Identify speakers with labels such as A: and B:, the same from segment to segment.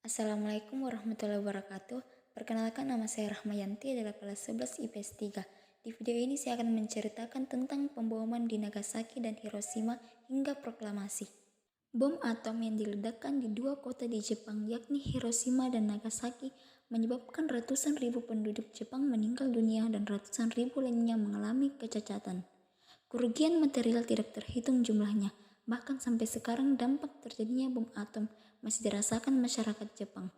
A: Assalamualaikum warahmatullahi wabarakatuh. Perkenalkan, nama saya Rahmayanti adalah kelas 11 IPS 3. Di video ini saya akan menceritakan tentang pemboman di Nagasaki dan Hiroshima hingga proklamasi. Bom atom yang diledakkan di dua kota di Jepang, yakni Hiroshima dan Nagasaki, menyebabkan ratusan ribu penduduk Jepang meninggal dunia dan ratusan ribu lainnya mengalami kecacatan. Kerugian material tidak terhitung jumlahnya. Bahkan sampai sekarang dampak terjadinya bom atom masih dirasakan masyarakat Jepang.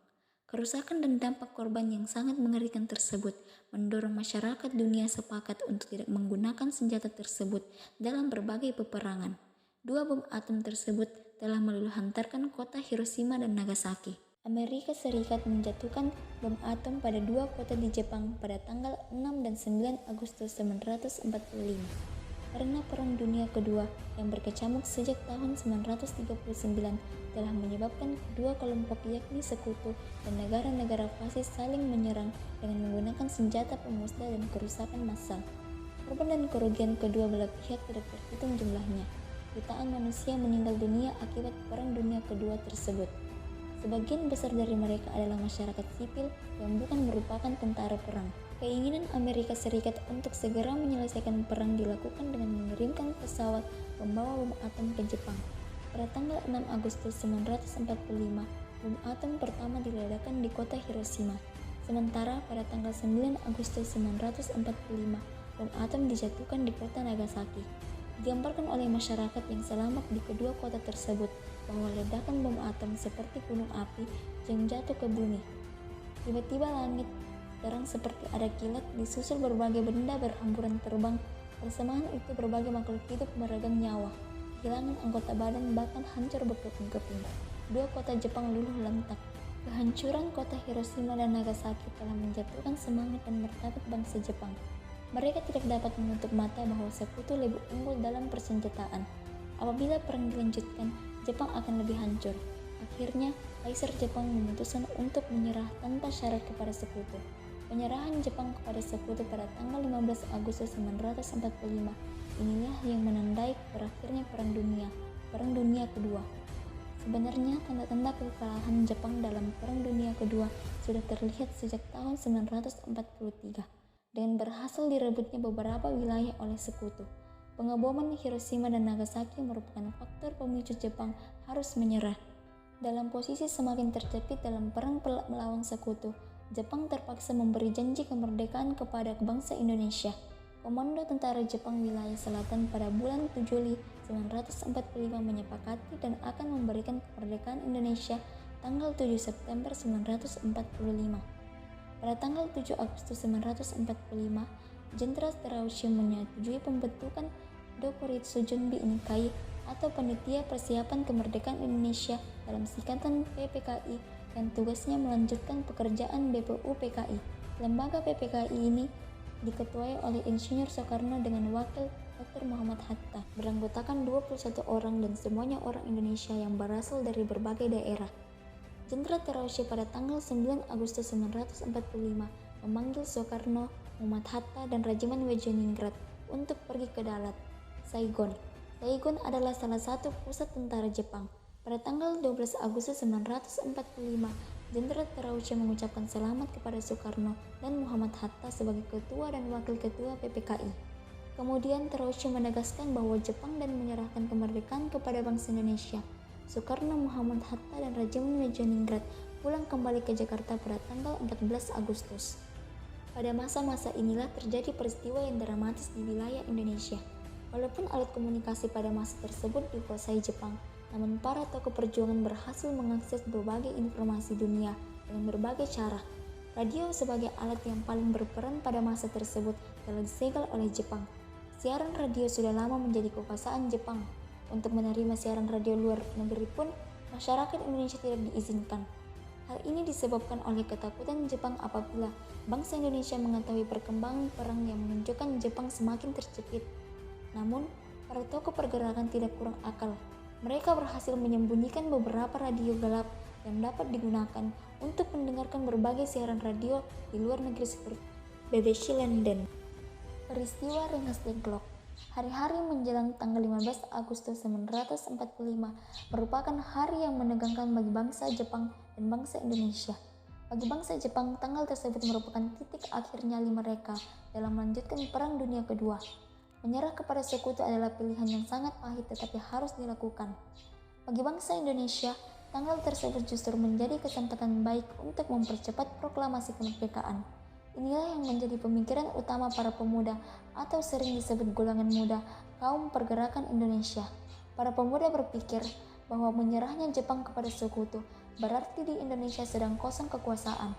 A: Kerusakan dan dampak korban yang sangat mengerikan tersebut mendorong masyarakat dunia sepakat untuk tidak menggunakan senjata tersebut dalam berbagai peperangan. Dua bom atom tersebut telah meluluhlantarkan kota Hiroshima dan Nagasaki. Amerika Serikat menjatuhkan bom atom pada dua kota di Jepang pada tanggal 6 dan 9 Agustus 1945. Karena Perang Dunia Kedua yang berkecamuk sejak tahun 1939 telah menyebabkan kedua kelompok yakni Sekutu dan negara-negara fasis saling menyerang dengan menggunakan senjata pemusnah dan kerusakan massal. Korban dan kerugian kedua belah pihak tidak terhitung jumlahnya. Jutaan manusia meninggal dunia akibat Perang Dunia Kedua tersebut. Sebagian besar dari mereka adalah masyarakat sipil yang bukan merupakan tentara perang. Keinginan Amerika Serikat untuk segera menyelesaikan perang dilakukan dengan mengirimkan pesawat pembawa bom atom ke Jepang. Pada tanggal 6 Agustus 1945, bom atom pertama diledakkan di kota Hiroshima. Sementara pada tanggal 9 Agustus 1945, bom atom dijatuhkan di kota Nagasaki. Digambarkan oleh masyarakat yang selamat di kedua kota tersebut bahwa ledakan bom atom seperti gunung api yang jatuh ke bumi. Tiba-tiba langit terang seperti ada kilat, disusul berbagai benda berhamburan terbang. Bersamaan itu berbagai makhluk hidup beragam nyawa, kehilangan anggota badan, bahkan hancur berkeping-keping. Dua kota Jepang luluh lantak. Kehancuran kota Hiroshima dan Nagasaki telah menjatuhkan semangat dan martabat bangsa Jepang. Mereka tidak dapat menutup mata bahwa Sekutu lebih unggul dalam persenjataan. Apabila perang dilanjutkan, Jepang akan lebih hancur. Akhirnya, Kaisar Jepang memutuskan untuk menyerah tanpa syarat kepada Sekutu. Penyerahan Jepang kepada Sekutu pada tanggal 15 Agustus 1945 inilah yang menandai berakhirnya Perang Dunia Kedua. Sebenarnya tanda-tanda kekalahan Jepang dalam Perang Dunia Kedua sudah terlihat sejak tahun 1943 dengan berhasil direbutnya beberapa wilayah oleh Sekutu. Pengeboman Hiroshima dan Nagasaki merupakan faktor pemicu Jepang harus menyerah. Dalam posisi semakin terjepit dalam perang melawan Sekutu, Jepang terpaksa memberi janji kemerdekaan kepada bangsa Indonesia. Komando Tentara Jepang Wilayah Selatan pada bulan 7 Juli 1945 menyepakati dan akan memberikan kemerdekaan Indonesia tanggal 7 September 1945. Pada tanggal 7 Agustus 1945, Jenderal Terauchi menyetujui pembentukan Dokuritsu Junbi Inkai atau Panitia Persiapan Kemerdekaan Indonesia dalam singkatan PPKI yang tugasnya melanjutkan pekerjaan BPU PKI. Lembaga PPKI ini diketuai oleh Insinyur Soekarno dengan wakil Dr. Muhammad Hatta, beranggotakan 21 orang dan semuanya orang Indonesia yang berasal dari berbagai daerah. Jenderal Terauchi pada tanggal 9 Agustus 1945 memanggil Soekarno, Muhammad Hatta, dan Regimen Wageningrat untuk pergi ke Dalat, Saigon. Saigon adalah salah satu pusat tentara Jepang. Pada tanggal 12 Agustus 1945, Jenderal Terauchi mengucapkan selamat kepada Soekarno dan Muhammad Hatta sebagai ketua dan wakil ketua PPKI. Kemudian Terauchi menegaskan bahwa Jepang dan menyerahkan kemerdekaan kepada bangsa Indonesia. Soekarno, Muhammad Hatta, dan Regimen Wageningrat pulang kembali ke Jakarta pada tanggal 14 Agustus. Pada masa-masa inilah terjadi peristiwa yang dramatis di wilayah Indonesia. Walaupun alat komunikasi pada masa tersebut dikuasai Jepang, namun para tokoh perjuangan berhasil mengakses berbagai informasi dunia dengan berbagai cara. Radio sebagai alat yang paling berperan pada masa tersebut telah disegel oleh Jepang. Siaran radio sudah lama menjadi kekuasaan Jepang. Untuk menerima siaran radio luar negeri pun, masyarakat Indonesia tidak diizinkan. Hal ini disebabkan oleh ketakutan Jepang apabila bangsa Indonesia mengetahui perkembangan perang yang menunjukkan Jepang semakin terjepit. Namun, para tokoh pergerakan tidak kurang akal. Mereka berhasil menyembunyikan beberapa radio gelap yang dapat digunakan untuk mendengarkan berbagai siaran radio di luar negeri seperti BBC London. Peristiwa Rengas Dengklok. Hari-hari menjelang tanggal 15 Agustus 1945 merupakan hari yang menegangkan bagi bangsa Jepang dan bangsa Indonesia. Bagi bangsa Jepang, tanggal tersebut merupakan titik akhir nyali mereka dalam melanjutkan Perang Dunia Kedua. Menyerah kepada sekutu adalah pilihan yang sangat pahit tetapi harus dilakukan. Bagi bangsa Indonesia, tanggal tersebut justru menjadi kesempatan baik untuk mempercepat proklamasi kemerdekaan. Inilah yang menjadi pemikiran utama para pemuda atau sering disebut golongan muda kaum pergerakan Indonesia. Para pemuda berpikir bahwa menyerahnya Jepang kepada sekutu berarti di Indonesia sedang kosong kekuasaan.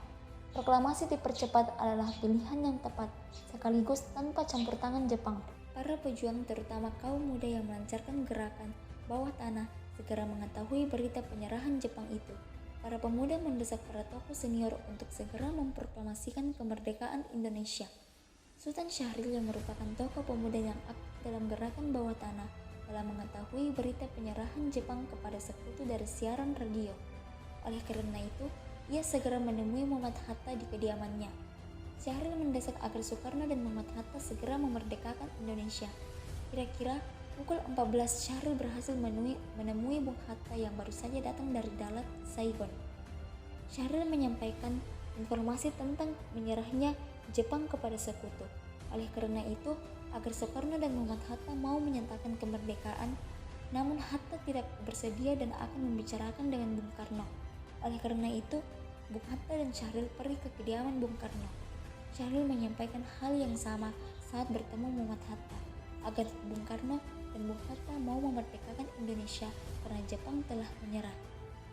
A: Proklamasi dipercepat adalah pilihan yang tepat, sekaligus tanpa campur tangan Jepang. Para pejuang, terutama kaum muda yang melancarkan gerakan bawah tanah, segera mengetahui berita penyerahan Jepang itu. Para pemuda mendesak para tokoh senior untuk segera memproklamasikan kemerdekaan Indonesia. Sultan Syahrir yang merupakan tokoh pemuda yang aktif dalam gerakan bawah tanah telah mengetahui berita penyerahan Jepang kepada sekutu dari siaran radio. Oleh karena itu, ia segera menemui Muhammad Hatta di kediamannya. Syahrir mendesak agar Soekarno dan Muhammad Hatta segera memerdekakan Indonesia. Kira-kira pukul 14 Syahrir berhasil menemui Bung Hatta yang baru saja datang dari Dalat, Saigon. Syahrir menyampaikan informasi tentang menyerahnya Jepang kepada sekutu. Oleh karena itu, agar Soekarno dan Muhammad Hatta mau menyatakan kemerdekaan, namun Hatta tidak bersedia dan akan membicarakan dengan Bung Karno. Oleh karena itu, Bung Hatta dan Syahrir pergi ke kediaman Bung Karno. Syahrir menyampaikan hal yang sama saat bertemu Muhammad Hatta, agar Bung Karno dan Bung Hatta mau memerdekakan Indonesia karena Jepang telah menyerah.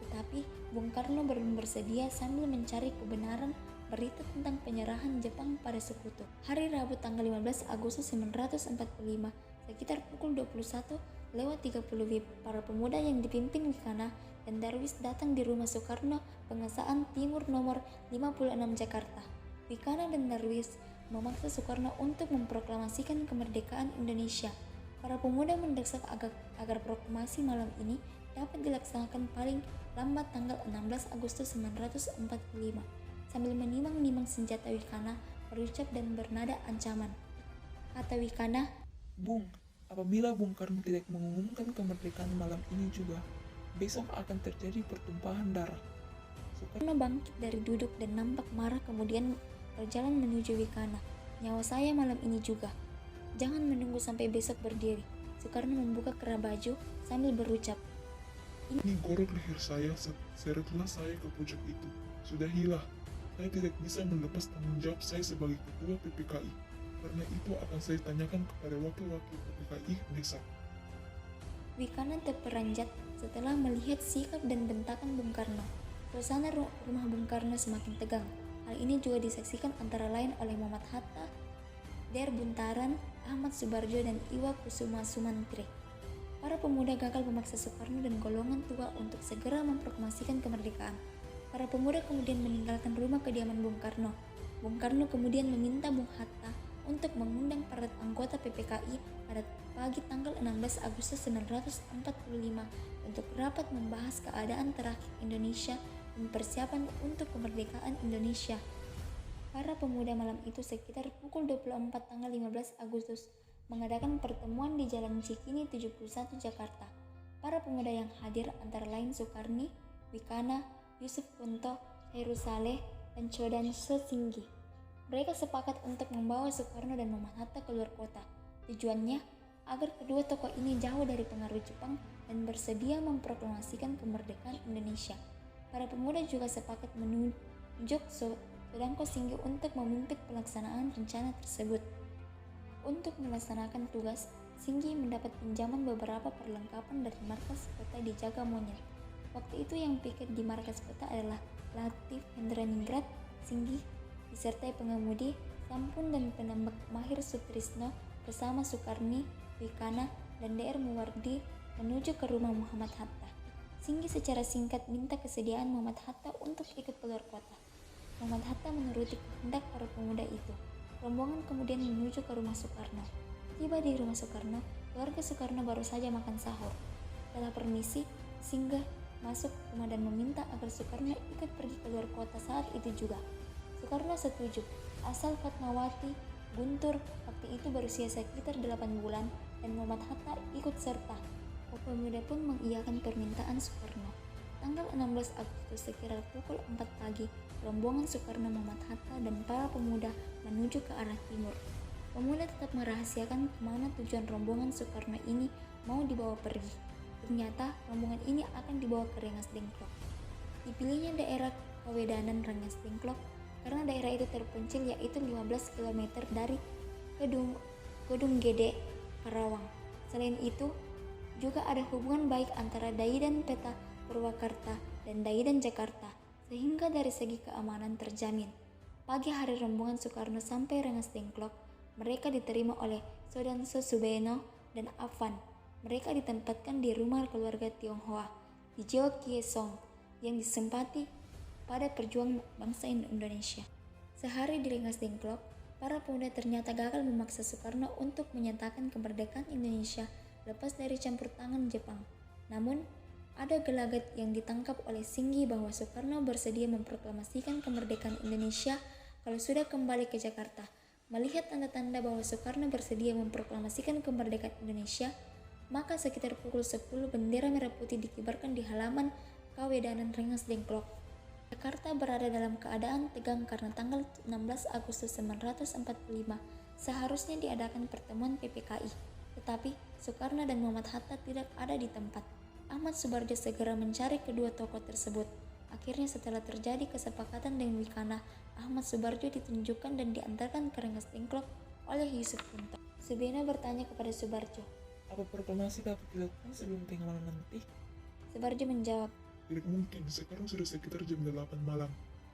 A: Tetapi Bung Karno belum bersedia sambil mencari kebenaran berita tentang penyerahan Jepang pada sekutu. Hari Rabu tanggal 15 Agustus 1945, sekitar pukul 21:30 WIB, para pemuda yang dipimpin Wikana dan Darwis datang di rumah Soekarno, Pengesaan Timur nomor 56 Jakarta. Wikana dan Darwis memaksa Soekarno untuk memproklamasikan kemerdekaan Indonesia. Para pemuda mendesak agar proklamasi malam ini dapat dilaksanakan paling lambat tanggal 16 Agustus 1945. Sambil menimang-nimang senjata, Wikana berucap dan bernada ancaman. Kata Wikana,
B: "Bung, apabila Bung Karno tidak mengumumkan kemerdekaan malam ini juga, besok akan terjadi pertumpahan darah."
A: Soekarno bangkit dari duduk dan nampak marah, kemudian berjalan menuju Wikana. "Nyawa saya malam ini juga. Jangan menunggu sampai besok berdiri." Soekarno membuka kerah baju sambil berucap,
C: "Ini gorok leher saya, seretlah saya ke pojok itu. Sudahilah, saya tidak bisa melepas tanggung jawab saya sebagai ketua PPKI. Karena itu akan saya tanyakan kepada wakil-wakil PPKI besok."
A: Wikana terperanjat setelah melihat sikap dan bentakan Bung Karno. Suasana rumah Bung Karno semakin tegang. Hal ini juga disaksikan antara lain oleh Muhammad Hatta, Der Buntaran, Ahmad Subarjo, dan Iwa Kusuma Sumantri. Para pemuda gagal memaksa Soekarno dan golongan tua untuk segera memproklamasikan kemerdekaan. Para pemuda kemudian meninggalkan rumah kediaman Bung Karno. Bung Karno kemudian meminta Bung Hatta untuk mengundang para anggota PPKI pada pagi tanggal 16 Agustus 1945 untuk rapat membahas keadaan terakhir Indonesia dan persiapan untuk kemerdekaan Indonesia. Para pemuda malam itu sekitar pukul 24 tanggal 15 Agustus mengadakan pertemuan di Jalan Cikini 71 Jakarta. Para pemuda yang hadir antara lain Soekarni, Wikana, Yusuf Punto, Heru Saleh, dan Chodan Sesinggi. Mereka sepakat untuk membawa Soekarno dan Muhammad Hatta keluar kota. Tujuannya agar kedua tokoh ini jauh dari pengaruh Jepang dan bersedia memproklamasikan kemerdekaan Indonesia. Para pemuda juga sepakat menunjuk Sodangko Singgi untuk memimpin pelaksanaan rencana tersebut. Untuk melaksanakan tugas, Singgi mendapat pinjaman beberapa perlengkapan dari markas kota di Jagamonyet. Waktu itu yang piket di markas kota adalah Latif Hendraningrat, Singgi disertai pengemudi, Sampun dan penembak mahir Sutrisno bersama Soekarni, Wikana, dan DR Muwardi menuju ke rumah Muhammad Hatta. Singgi secara singkat minta kesediaan Muhammad Hatta untuk ikut keluar kota. Muhammad Hatta menuruti kehendak para pemuda itu. Rombongan kemudian menuju ke rumah Soekarno. Tiba di rumah Soekarno, keluarga Soekarno baru saja makan sahur. Setelah permisi, Singgi masuk rumah dan meminta agar Soekarno ikut pergi keluar kota saat itu juga. Soekarno setuju, asal Fatmawati Guntur waktu itu berusia sekitar 8 bulan dan Muhammad Hatta ikut serta. Pemuda pun mengiyakan permintaan Soekarno. Tanggal 16 Agustus sekitar pukul 4 pagi, rombongan Soekarno-Muhammad Hatta dan para pemuda menuju ke arah timur. Pemuda tetap merahasiakan kemana tujuan rombongan Soekarno ini mau dibawa pergi. Ternyata rombongan ini akan dibawa ke Rengas Dengklok. Dipilihnya daerah Kawedanan Rengas Dengklok karena daerah itu terpencil, yaitu 15 km dari Gedung Gede Karawang. Selain itu, juga ada hubungan baik antara Daidan Peta Purwakarta dan Daidan Jakarta, sehingga dari segi keamanan terjamin. Pagi hari rombongan Soekarno sampai Rengas Dengklok, mereka diterima oleh Soedanso Subeno dan Afan. Mereka ditempatkan di rumah keluarga Tionghoa di Jawa Kiesong yang disempati pada perjuangan bangsa Indonesia. Sehari di Rengas Dengklok, para pemuda ternyata gagal memaksa Soekarno untuk menyatakan kemerdekaan Indonesia lepas dari campur tangan Jepang. Namun, ada gelagat yang ditangkap oleh Singgi bahwa Soekarno bersedia memproklamasikan kemerdekaan Indonesia kalau sudah kembali ke Jakarta. Melihat tanda-tanda bahwa Soekarno bersedia memproklamasikan kemerdekaan Indonesia, maka sekitar pukul 10 bendera merah putih dikibarkan di halaman Kawedanan Rengas Dengklok. Jakarta berada dalam keadaan tegang karena tanggal 16 Agustus 1945 seharusnya diadakan pertemuan PPKI, tetapi Soekarno dan Muhammad Hatta tidak ada di tempat. Ahmad Subarjo segera mencari kedua tokoh tersebut. Akhirnya setelah terjadi kesepakatan dengan Wikana, Ahmad Subarjo ditunjukkan dan diantarkan ke Rengas Dengklok oleh Yusuf Punto. Subeno bertanya kepada Subarjo,
B: Apa proklamasi dapat dilakukan sebelum tengah malam nanti?
A: Subarjo menjawab,
C: Tidak mungkin, sekarang sudah sekitar jam 8 malam.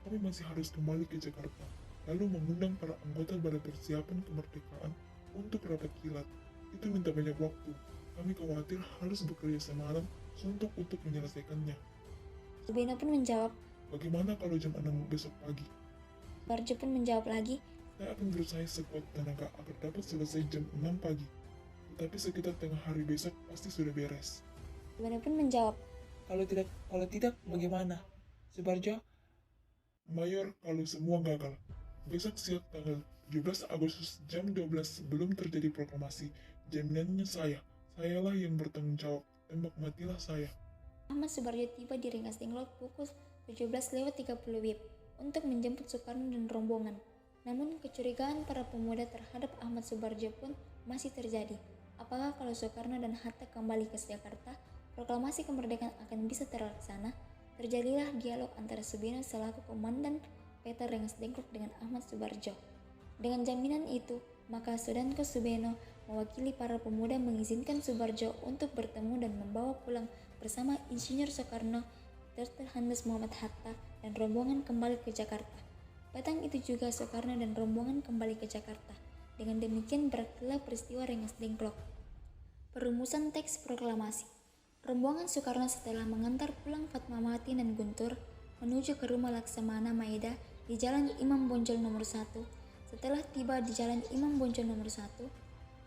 C: Kami masih harus kembali ke Jakarta, lalu mengundang para anggota Balai Persiapan Kemerdekaan untuk rapat kilat. Itu minta banyak waktu. Kami khawatir harus bekerja semalam suntuk untuk menyelesaikannya.
A: Subeno pun menjawab,
C: Bagaimana kalau jam 6 besok pagi?
A: Subarjo pun menjawab lagi,
C: Saya akan berusaha sekuat tenaga agar dapat selesai jam 6 pagi. Tetapi sekitar tengah hari besok pasti sudah beres.
A: Subeno pun menjawab,
B: Kalau tidak, bagaimana? Subarjo,
C: Mayor, kalau semua gagal, besok siang tanggal 17 Agustus jam 12 sebelum terjadi proklamasi, jaminannya sayalah yang bertanggung jawab, tembak matilah saya.
A: Ahmad Subarjo tiba di Rengas Dengklok pukul 17.30 WIB untuk menjemput Soekarno dan rombongan. Namun kecurigaan para pemuda terhadap Ahmad Subarjo pun masih terjadi. Apakah kalau Soekarno dan Hatta kembali ke Jakarta, proklamasi kemerdekaan akan bisa terlaksana? Terjadilah dialog antara Subeno selaku komandan Peta Rengas Dengklok dengan Ahmad Subarjo. Dengan jaminan itu, maka Soedanko Subeno mewakili para pemuda mengizinkan Subarjo untuk bertemu dan membawa pulang bersama Insinyur Soekarno, Dr. Handes Muhammad Hatta, dan rombongan kembali ke Jakarta. Petang itu juga Soekarno dan rombongan kembali ke Jakarta. Dengan demikian berakhirlah peristiwa Rengas Dengklok. Perumusan teks proklamasi. Rombongan Soekarno setelah mengantar pulang Fatmawati dan Guntur menuju ke rumah Laksamana Maeda di Jalan Imam Bonjol nomor 1. Setelah tiba di Jalan Imam Bonjol nomor 1,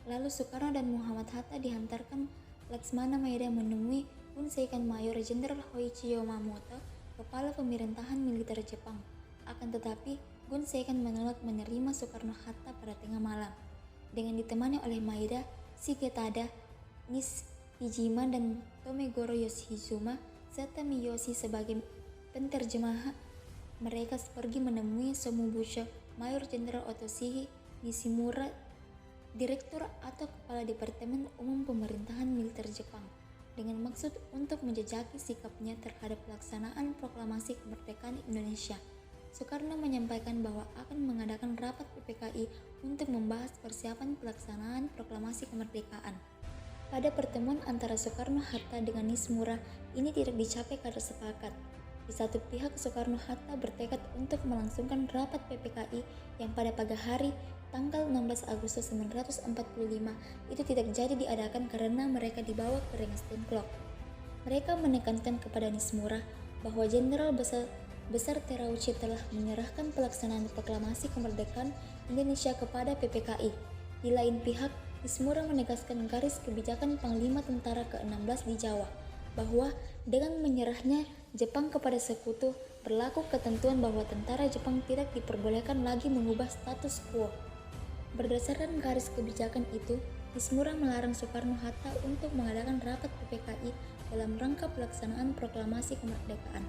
A: lalu Soekarno dan Muhammad Hatta dihantarkan Laksamana Maeda menemui Gunseikan Mayor Jenderal Hoichi Yamamoto, kepala pemerintahan militer Jepang. Akan tetapi, Gunseikan menolak menerima Soekarno-Hatta pada tengah malam. Dengan ditemani oleh Maeda, Shigetada, Nishijima, dan Tomegoro Yoshizuma, serta Miyoshi sebagai penterjemah, mereka pergi menemui Somubusho, Mayor Jenderal Otoshihi Nishimura, Direktur atau Kepala Departemen Umum Pemerintahan Militer Jepang, dengan maksud untuk menjejaki sikapnya terhadap pelaksanaan proklamasi kemerdekaan Indonesia. Soekarno menyampaikan bahwa akan mengadakan rapat PPKI untuk membahas persiapan pelaksanaan proklamasi kemerdekaan. Pada pertemuan antara Soekarno-Hatta dengan Nishimura, ini tidak dicapai kata sepakat. Di satu pihak, Soekarno-Hatta bertekad untuk melangsungkan rapat PPKI yang pada pagi hari tanggal 16 Agustus 1945 itu tidak jadi diadakan karena mereka dibawa ke Rengas Dengklok. Mereka menekankan kepada Nishimura bahwa Jenderal Besar Terauchi telah menyerahkan pelaksanaan proklamasi kemerdekaan Indonesia kepada PPKI. Di lain pihak, Nishimura menegaskan garis kebijakan Panglima Tentara ke-16 di Jawa, bahwa dengan menyerahnya Jepang kepada sekutu, berlaku ketentuan bahwa tentara Jepang tidak diperbolehkan lagi mengubah status quo. Berdasarkan garis kebijakan itu, Nishimura melarang Soekarno-Hatta untuk mengadakan rapat PPKI dalam rangka pelaksanaan proklamasi kemerdekaan.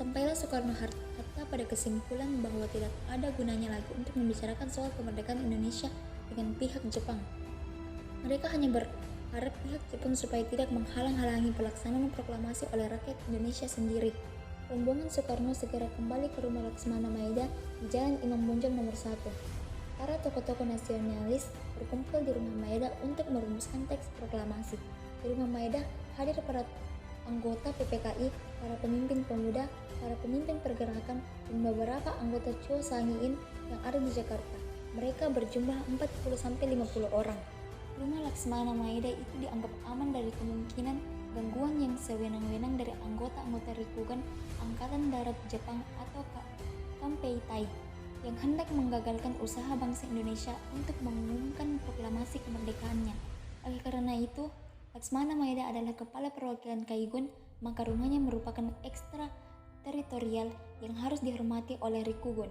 A: Sampailah Soekarno-Hatta pada kesimpulan bahwa tidak ada gunanya lagi untuk membicarakan soal kemerdekaan Indonesia dengan pihak Jepang. Mereka hanya berharap pihak Jepang supaya tidak menghalang-halangi pelaksanaan proklamasi oleh rakyat Indonesia sendiri. Rombongan Soekarno segera kembali ke rumah Laksmana Maeda di Jalan Imam Bonjol nomor 1. Para tokoh-tokoh nasionalis berkumpul di rumah Maeda untuk merumuskan teks proklamasi. Di rumah Maeda hadir para anggota PPKI, para pemimpin pemuda, para pemimpin pergerakan, dan beberapa anggota Cho Sangiin yang ada di Jakarta. Mereka berjumlah 40-50 orang. Rumah Laksmana Maeda itu dianggap aman dari kemungkinan gangguan yang sewenang-wenang dari anggota-anggota Rikugan Angkatan Darat Jepang atau Kampeitai yang hendak menggagalkan usaha bangsa Indonesia untuk mengumumkan proklamasi kemerdekaannya. Oleh karena itu, Laksmana Maeda adalah kepala perwakilan Kaigun, maka rumahnya merupakan ekstra teritorial yang harus dihormati oleh Rikugun.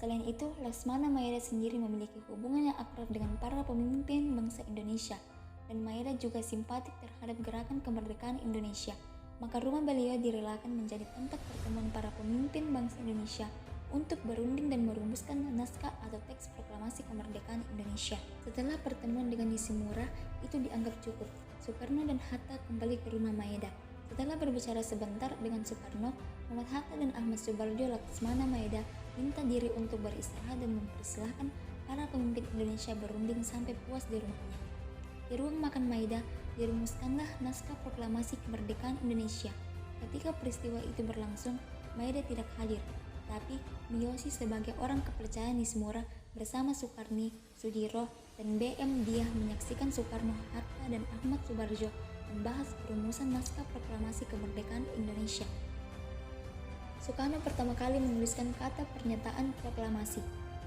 A: Selain itu, Laksmana Maeda sendiri memiliki hubungan yang akrab dengan para pemimpin bangsa Indonesia, dan Maeda juga simpatik terhadap gerakan kemerdekaan Indonesia. Maka rumah beliau direlakan menjadi tempat pertemuan para pemimpin bangsa Indonesia untuk berunding dan merumuskan naskah atau teks proklamasi kemerdekaan Indonesia. Setelah pertemuan dengan Nishimura itu dianggap cukup, Soekarno dan Hatta kembali ke rumah Maeda. Setelah berbicara sebentar dengan Soekarno, Muhammad Hatta dan Ahmad Subarjo Laksmana Maeda minta diri untuk beristirahat dan mempersilahkan para pemimpin Indonesia berunding sampai puas di rumahnya. Di ruang makan Maeda dirumuskanlah naskah proklamasi kemerdekaan Indonesia. Ketika peristiwa itu berlangsung, Maeda tidak hadir, tapi Miyoshi sebagai orang kepercayaan Nishimura bersama Sukarni, Sudiro, dan BM Diah menyaksikan Soekarno, Hatta, dan Ahmad Subarjo membahas perumusan naskah proklamasi kemerdekaan Indonesia. Soekarno pertama kali menuliskan kata pernyataan proklamasi.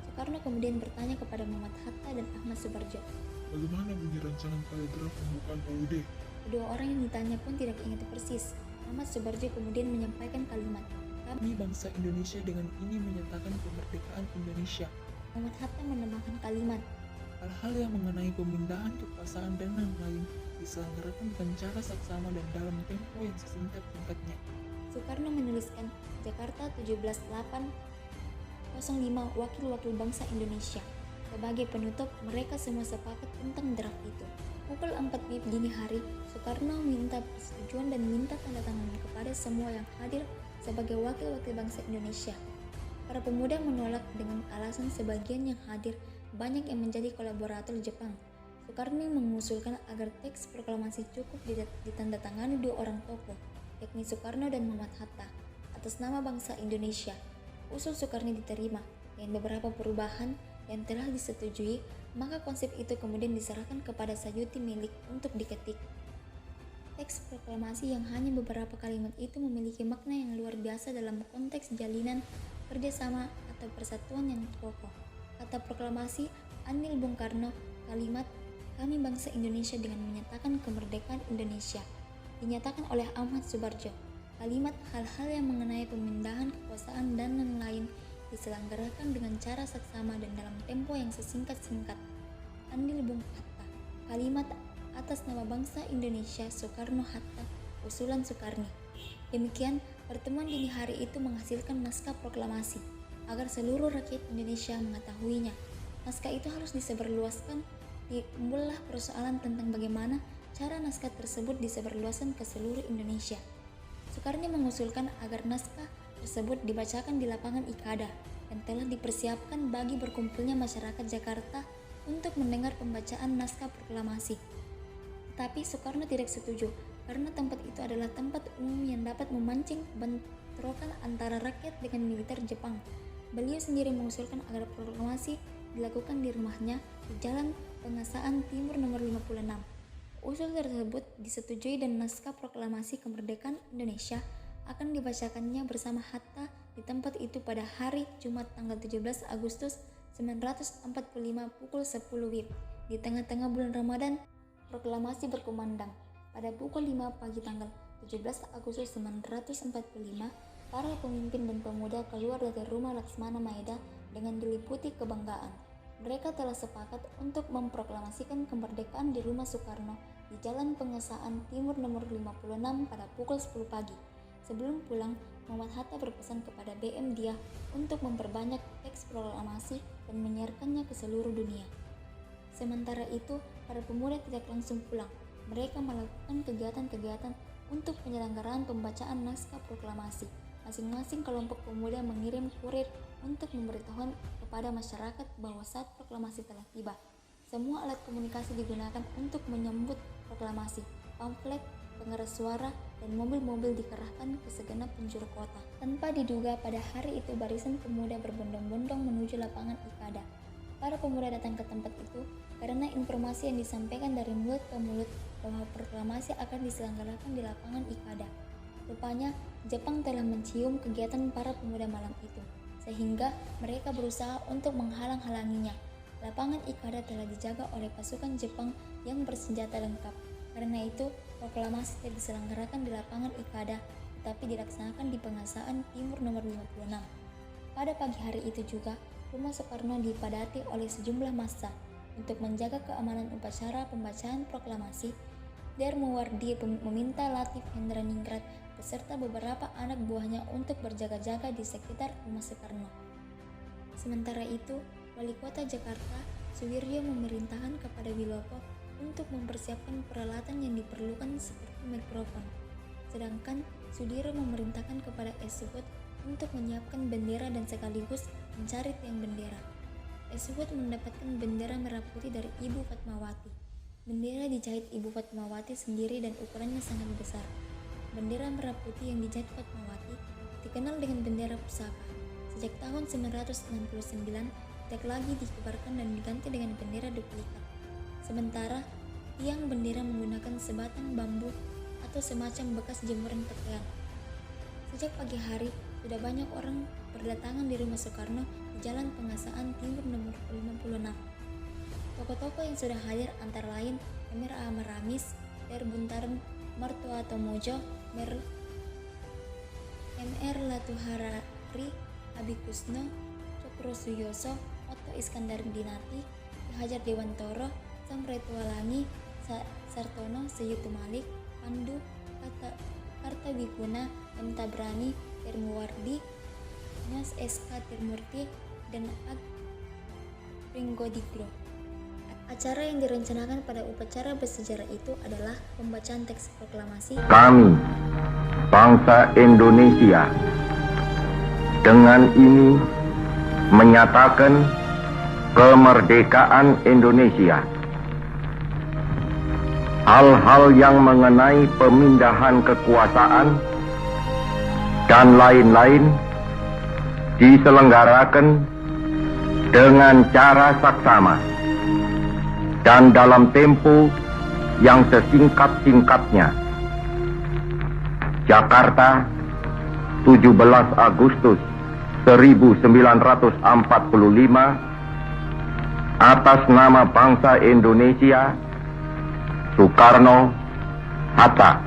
A: Soekarno kemudian bertanya kepada Muhammad Hatta dan Ahmad Subarjo,
C: Bagaimana bunyi rancangan paragraf pembukaan UUD?
A: Kedua orang yang ditanya pun tidak ingat persis. Ahmad Subarjo kemudian menyampaikan kalimat,
B: Kami bangsa Indonesia dengan ini menyatakan kemerdekaan Indonesia.
A: Muhammad Hatta menambahkan kalimat,
B: Hal-hal yang mengenai pemindahan kekuasaan dan lain-lain diselenggarakan dengan cara saksama dan dalam tempo yang sesingkat-singkatnya.
A: Soekarno menuliskan Jakarta 17/8/05 Wakil-Wakil Bangsa Indonesia. Sebagai penutup, mereka semua sepakat tentang draft itu. Pukul 4 WIB dini hari, Soekarno minta persetujuan dan minta tanda tangan kepada semua yang hadir sebagai wakil-wakil bangsa Indonesia. Para pemuda menolak dengan alasan sebagian yang hadir banyak yang menjadi kolaborator Jepang. Soekarno mengusulkan agar teks proklamasi cukup ditandatangani dua orang tokoh, yakni Soekarno dan Muhammad Hatta, atas nama bangsa Indonesia. Usul Soekarno diterima dengan beberapa perubahan yang telah disetujui, maka konsep itu kemudian diserahkan kepada Sayuti Milik untuk diketik. Teks proklamasi yang hanya beberapa kalimat itu memiliki makna yang luar biasa dalam konteks jalinan kerjasama atau persatuan yang kokoh. Kata proklamasi Anil Bung Karno, kalimat kami bangsa Indonesia dengan menyatakan kemerdekaan Indonesia, dinyatakan oleh Ahmad Subarjo. Kalimat hal-hal yang mengenai pemindahan kekuasaan dan lain-lain diselenggarakan dengan cara saksama dan dalam tempo yang sesingkat-singkat. Anil Bung Hatta, kalimat atas nama bangsa Indonesia Soekarno-Hatta, usulan Soekarni. Demikian, pertemuan dini hari itu menghasilkan naskah proklamasi agar seluruh rakyat Indonesia mengetahuinya. Naskah itu harus disebarluaskan. Timbullah persoalan tentang bagaimana cara naskah tersebut disebarluaskan ke seluruh Indonesia. Soekarni mengusulkan agar naskah tersebut dibacakan di lapangan Ikada dan telah dipersiapkan bagi berkumpulnya masyarakat Jakarta untuk mendengar pembacaan naskah proklamasi. Tapi Soekarno tidak setuju karena tempat itu adalah tempat umum yang dapat memancing bentrokan antara rakyat dengan militer Jepang. Beliau sendiri mengusulkan agar proklamasi dilakukan di rumahnya di Jalan Pengasaan Timur nomor 56. Usul tersebut disetujui dan naskah proklamasi kemerdekaan Indonesia akan dibacakannya bersama Hatta di tempat itu pada hari Jumat tanggal 17 Agustus 1945 pukul 10 WIB. Di tengah-tengah bulan Ramadan, proklamasi berkumandang. Pada pukul 5 pagi tanggal 17 Agustus 1945, para pemimpin dan pemuda keluar dari rumah Laksmana Maeda dengan diliputi kebanggaan. Mereka telah sepakat untuk memproklamasikan kemerdekaan di rumah Soekarno di Jalan Pengesaan Timur nomor 56 pada pukul 10 pagi. Sebelum pulang, Muhammad Hatta berpesan kepada BM Dia untuk memperbanyak teks proklamasi dan menyiarkannya ke seluruh dunia. Sementara itu, para pemuda tidak langsung pulang. Mereka melakukan kegiatan-kegiatan untuk penyelenggaraan pembacaan naskah proklamasi. Masing-masing kelompok pemuda mengirim kurir untuk memberitahukan kepada masyarakat bahwa saat proklamasi telah tiba. Semua alat komunikasi digunakan untuk menyambut proklamasi. Pamflet, pengeras suara, dan mobil-mobil dikerahkan ke segenap penjuru kota. Tanpa diduga, pada hari itu barisan pemuda berbondong-bondong menuju lapangan Ikada. Para pemuda datang ke tempat itu karena informasi yang disampaikan dari mulut ke mulut bahwa proklamasi akan diselenggarakan di lapangan Ikada. Rupanya, Jepang telah mencium kegiatan para pemuda malam itu, sehingga mereka berusaha untuk menghalang-halanginya. Lapangan Ikada telah dijaga oleh pasukan Jepang yang bersenjata lengkap. Karena itu, proklamasi tidak diselenggarakan di lapangan Ikada, tetapi dilaksanakan di Pengasaan Timur nomor 56. Pada pagi hari itu juga, Rumah Soekarno dipadati oleh sejumlah massa. Untuk menjaga keamanan upacara pembacaan proklamasi, Darmowardi meminta Latif Hendraningrat beserta beberapa anak buahnya untuk berjaga-jaga di sekitar Rumah Soekarno. Sementara itu, Wali Kota Jakarta, Suwiryo memerintahkan kepada Wilopo untuk mempersiapkan peralatan yang diperlukan seperti mikrofon. Sedangkan Sudiro memerintahkan kepada Eswut untuk menyiapkan bendera dan sekaligus mencari tiang bendera. Eswut mendapatkan bendera merah putih dari Ibu Fatmawati. Bendera dijahit Ibu Fatmawati sendiri dan ukurannya sangat besar. Bendera merah putih yang dijahit Fatmawati dikenal dengan bendera pusaka. Sejak tahun 1969, tidak lagi dikibarkan dan diganti dengan bendera duplikat. Sementara, tiang bendera menggunakan sebatang bambu atau semacam bekas jemuran pakaian. Sejak pagi hari, sudah banyak orang berdatangan di Rumah Soekarno di Jalan Pengasaan Timur nomor 56. Tokoh-tokoh yang sudah hadir antara lain Emir Ahmad Ramis, Der Buntaran Martua Tomojo, M.R. Latuharari, Abi Kusno, Cokro Suyoso, Otto Iskandar Dinati, Ki Hajar Dewantoro, Samretualangi, Sartono, Seyutu Malik, Pandu, Kartawiguna, M. Tabrani, Darmowardi, Nas S.K. Tirmurti, dan Ag Pringgodiglo. Acara yang direncanakan pada upacara bersejarah itu adalah pembacaan teks proklamasi.
D: Kami, bangsa Indonesia, dengan ini menyatakan kemerdekaan Indonesia. Hal-hal yang mengenai pemindahan kekuasaan dan lain-lain diselenggarakan dengan cara saksama dan dalam tempo yang sesingkat-singkatnya. Jakarta, 17 Agustus 1945, atas nama bangsa Indonesia, Soekarno Hatta.